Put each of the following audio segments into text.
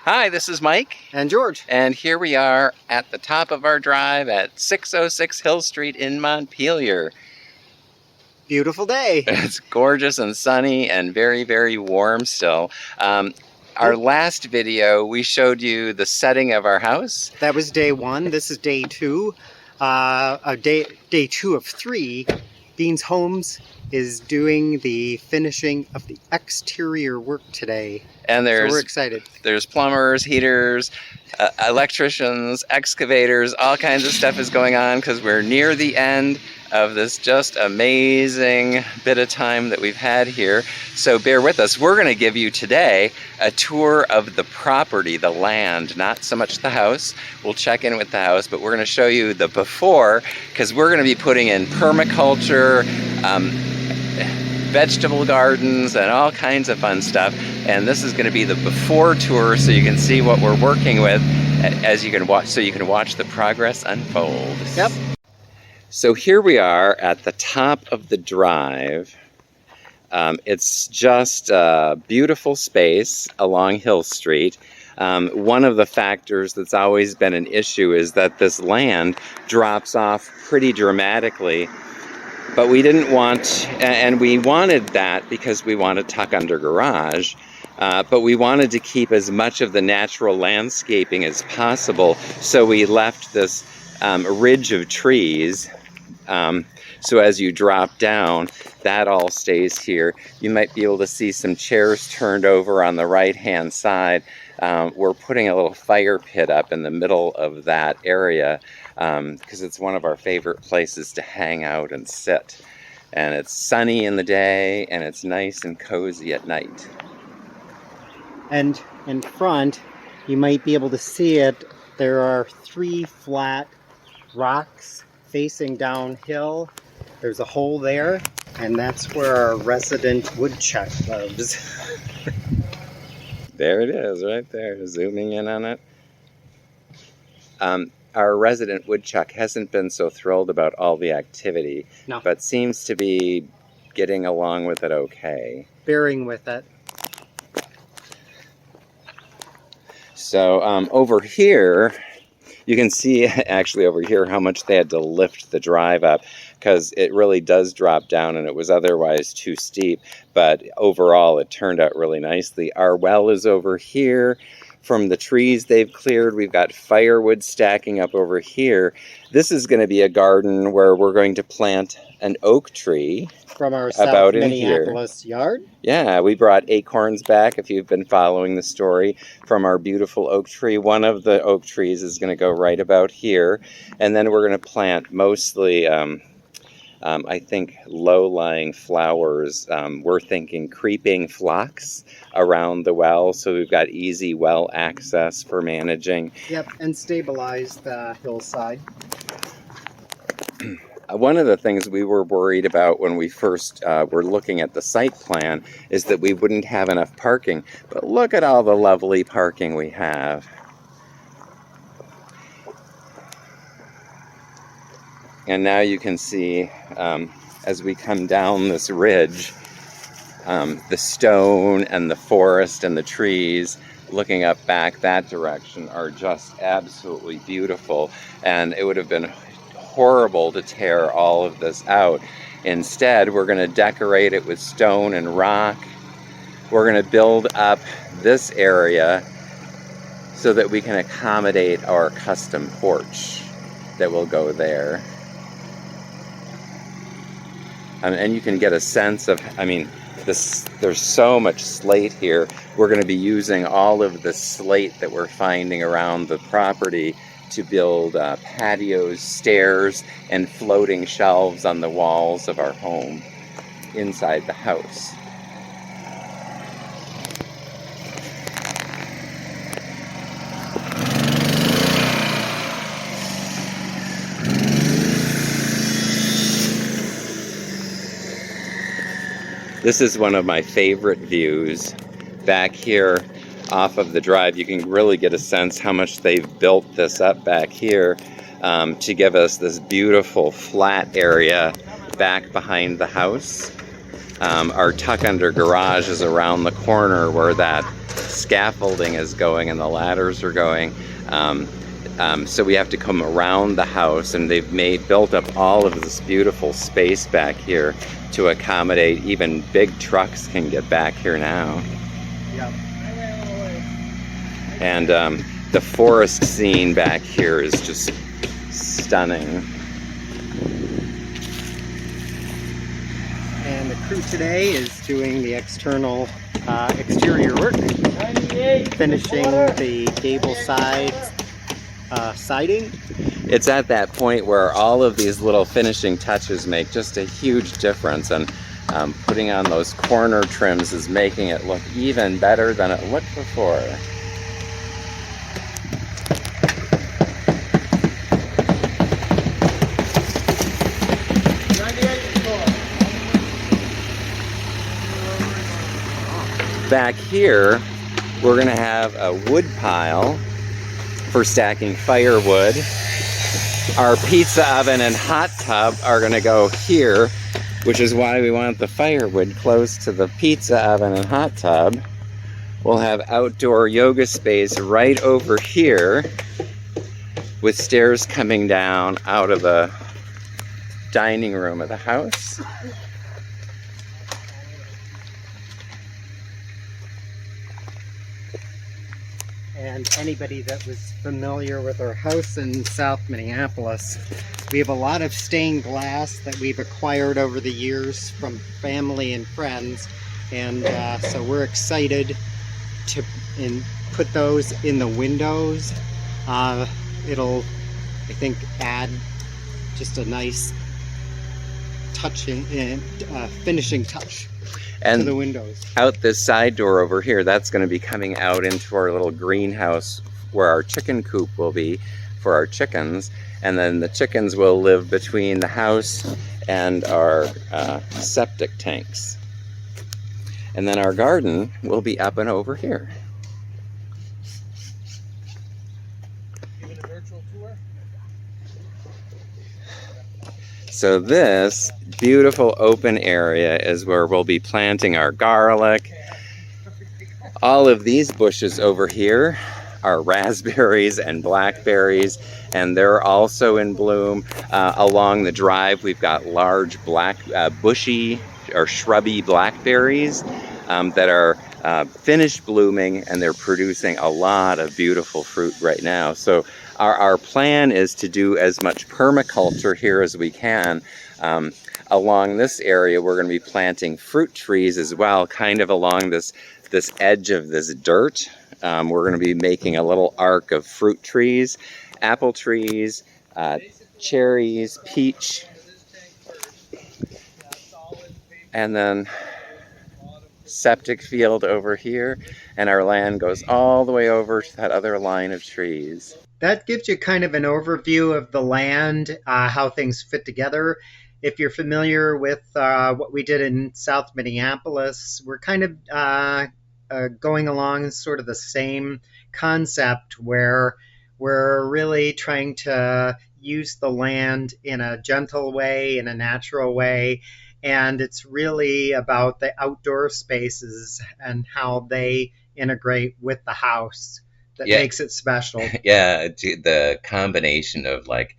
Hi, this is Mike. And George. And here we are at the top of our drive at 606 Hill Street in Montpelier. Beautiful day. It's gorgeous and sunny and very, very warm still. Our last video, we showed you the setting of our house. That was day one. This is day two. Day two of three. Beans Homes is doing the finishing of the exterior work today. And so we're excited. There's plumbers, heaters, electricians, excavators, all kinds of stuff is going on because we're near the end of this just amazing bit of time that we've had here. So bear with us. We're going to give you today a tour of the property, the land, not so much the house. We'll check in with the house, but we're going to show you the before because we're going to be putting in permaculture, vegetable gardens, and all kinds of fun stuff. And this is going to be the before tour so you can see what we're working with as you can watch, so you can watch the progress unfold. Yep. So here we are at the top of the drive. It's just a beautiful space along Hill Street. One of the factors that's always been an issue is that this land drops off pretty dramatically. But we didn't want, and we wanted that because we want a tuck under garage, but we wanted to keep as much of the natural landscaping as possible. So we left this ridge of trees. So as you drop down, that all stays here. You might be able to see some chairs turned over on the right-hand side. We're putting a little fire pit up in the middle of that area because it's one of our favorite places to hang out and sit. And it's sunny in the day and it's nice and cozy at night. And in front, you might be able to see it. There are 3 flat rocks facing downhill. There's a hole there, and that's where our resident woodchuck lives. There it is, right there, zooming in on it. Our resident woodchuck hasn't been so thrilled about all the activity, no, but seems to be getting along with it okay. Bearing with it. So over here, you can see actually over here how much they had to lift the drive up because it really does drop down and it was otherwise too steep. But overall, it turned out really nicely. Our well is over here. From the trees they've cleared, we've got firewood stacking up over here. This is going to be a garden where we're going to plant an oak tree. From our South Minneapolis yard? Yeah, we brought acorns back, if you've been following the story, from our beautiful oak tree. One of the oak trees is going to go right about here. And then we're going to plant mostly, I think, low-lying flowers. We're thinking creeping phlox around the well, so we've got easy well access for managing. Yep, and stabilize the hillside. One of the things we were worried about when we first were looking at the site plan is that we wouldn't have enough parking. But look at all the lovely parking we have. And now you can see, as we come down this ridge, the stone and the forest and the trees looking up back that direction are just absolutely beautiful. And it would have been horrible to tear all of this out. Instead, we're going to decorate it with stone and rock. We're going to build up this area so that we can accommodate our custom porch that will go there. And you can get a sense of, I mean, there's so much slate here. We're going to be using all of the slate that we're finding around the property to build patios, stairs, and floating shelves on the walls of our home inside the house. This is one of my favorite views. Back here off of the drive, you can really get a sense how much they've built this up back here to give us this beautiful flat area back behind the house. Our tuck under garage is around the corner where that scaffolding is going and the ladders are going. So we have to come around the house, and they've built up all of this beautiful space back here to accommodate even big trucks can get back here now. Yep. And the forest scene back here is just stunning. And the crew today is doing the external exterior work, finishing the gable sides siding. It's at that point where all of these little finishing touches make just a huge difference, and putting on those corner trims is making it look even better than it looked before. Back here, we're going to have a wood pile for stacking firewood. Our pizza oven and hot tub are going to go here, which is why we want the firewood close to the pizza oven and hot tub. We'll have outdoor yoga space right over here with stairs coming down out of the dining room of the house. And anybody that was familiar with our house in South Minneapolis, we have a lot of stained glass that we've acquired over the years from family and friends, and so we're excited to put those in the windows. It'll, I think, add just a nice touching and finishing touch and to the windows. Out this side door over here, that's going to be coming out into our little greenhouse where our chicken coop will be for our chickens, and then the chickens will live between the house and our septic tanks. And then our garden will be up and over here. Giving a virtual tour? So this beautiful open area is where we'll be planting our garlic. All of these bushes over here are raspberries and blackberries, and they're also in bloom. Along the drive, we've got large bushy or shrubby blackberries that are finished blooming, and they're producing a lot of beautiful fruit right now. So our plan is to do as much permaculture here as we can. Along this area, we're going to be planting fruit trees as well, kind of along this edge of this dirt. We're going to be making a little arc of fruit trees, apple trees, cherries, peach, and then septic field over here, and our land goes all the way over to that other line of trees. That gives you kind of an overview of the land, how things fit together. If you're familiar with what we did in South Minneapolis, we're kind of going along sort of the same concept where we're really trying to use the land in a gentle way, in a natural way. And it's really about the outdoor spaces and how they integrate with the house that makes it special. Yeah, the combination of like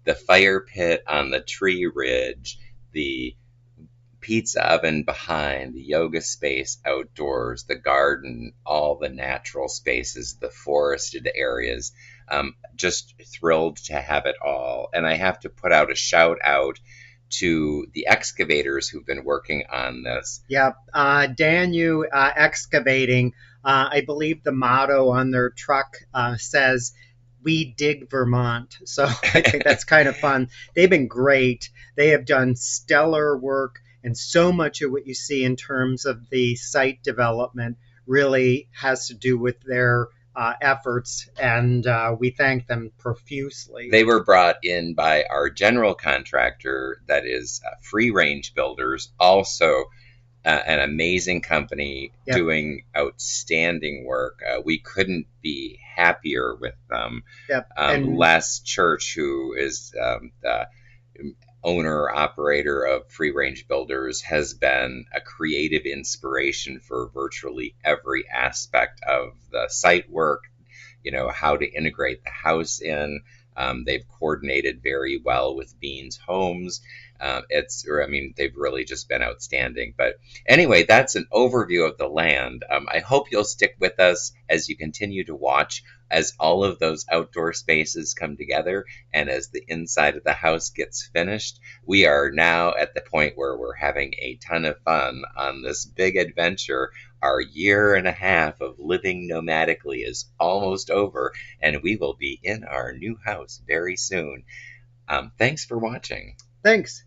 the fire pit on the tree ridge, the pizza oven behind, the yoga space outdoors, the garden, all the natural spaces, the forested areas. Just thrilled to have it all. And I have to put out a shout out to the excavators who've been working on this. Yep, Danu Excavating, I believe the motto on their truck says, "We dig Vermont." So I think that's kind of fun. They've been great. They have done stellar work, and so much of what you see in terms of the site development really has to do with their efforts, and we thank them profusely. They were brought in by our general contractor, that is Free Range Builders, also an amazing company doing outstanding work. We couldn't be happier with them. And Les Church, who is owner operator of Free Range Builders, has been a creative inspiration for virtually every aspect of the site work, how to integrate the house in. They've coordinated very well with Bean's Homes. They've really just been outstanding. But anyway, that's an overview of the land. I hope you'll stick with us as you continue to watch as all of those outdoor spaces come together and as the inside of the house gets finished. We are now at the point where we're having a ton of fun on this big adventure. Our year and a half of living nomadically is almost over, and we will be in our new house very soon. Thanks for watching. Thanks.